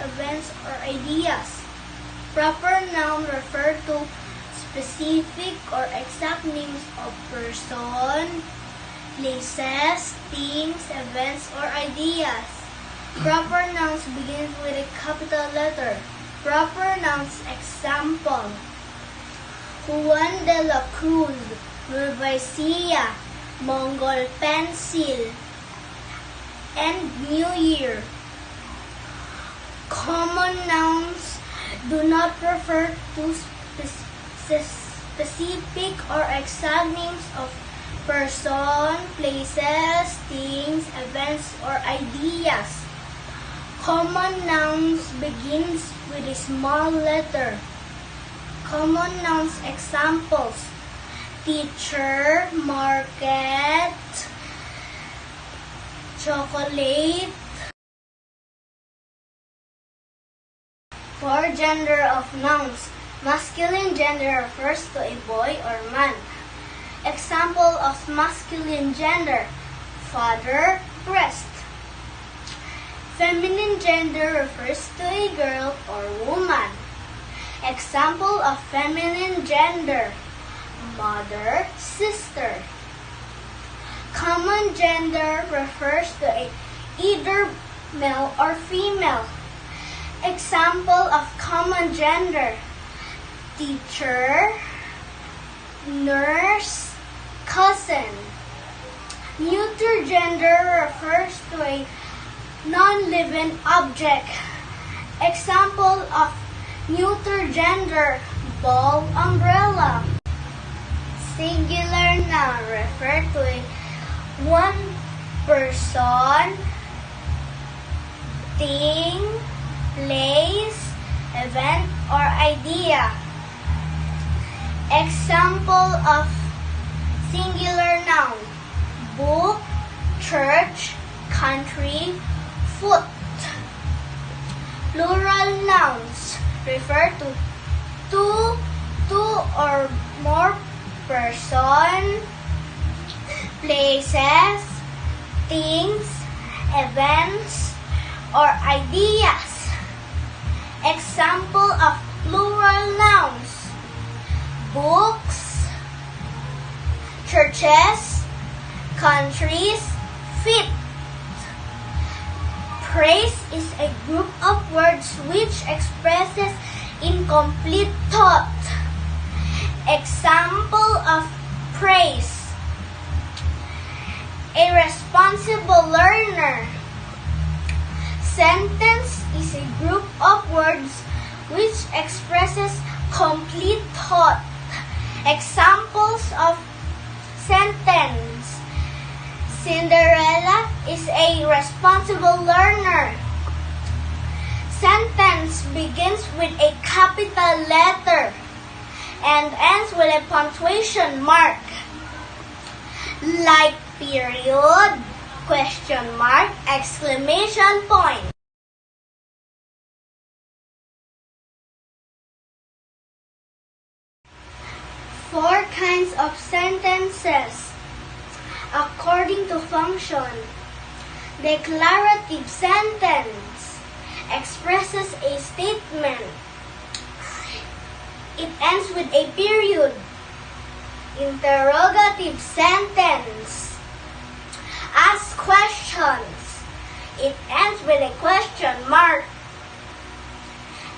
events, or ideas. Proper noun refer to specific or exact names of person, places, things, events, or ideas. Proper nouns begin with a capital letter. Proper nouns example: Juan de la Cruz, Nueva Mongol pencil, and New Year. Common nouns do not refer to specific or exact names of person, places, things, events, or ideas. Common nouns begins with a small letter. Common nouns examples: teacher, market, chocolate. For gender of nouns, masculine gender refers to a boy or man. Example of masculine gender: father, breast. Feminine gender refers to a girl or woman. Example of feminine gender: mother, sister. Common gender refers to either male or female. Example of common gender: teacher, nurse, cousin. Neuter gender refers to a non-living object. Example of neuter gender: ball, umbrella. Singular noun refer to one person, thing, place, event, or idea. Example of singular noun: book, church, country, foot. Plural nouns refer to two or more person, places, things, events, or ideas. Example of plural nouns: books, churches, countries, feet. Praise is a group of words which expresses incomplete thought. Example of praise: a responsible learner. Sentence is a group of words which expresses complete thought. Examples of sentence: Cinderella is a responsible learner. Sentence begins with a capital letter and ends with a punctuation mark, like period, question mark, exclamation point. Four kinds of sentences according to function. Declarative sentence expresses a statement. It ends with a period. Interrogative sentence asks questions. It ends with a question mark.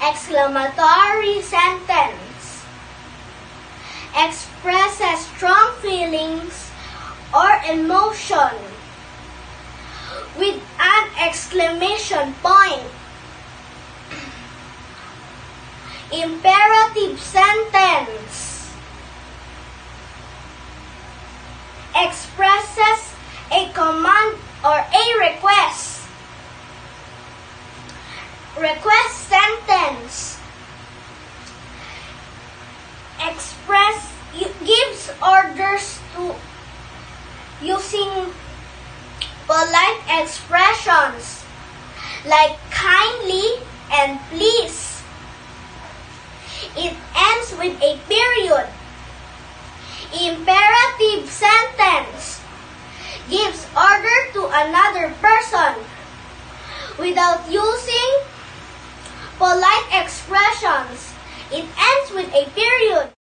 Exclamatory sentence expresses strong feelings or emotion with an exclamation point. Imperative sentence expresses a command or a request. Request sentence gives orders to using polite expressions like kindly and please. It ends with a period. Imperative sentence gives order to another person without using Polite expressions. It ends with a period.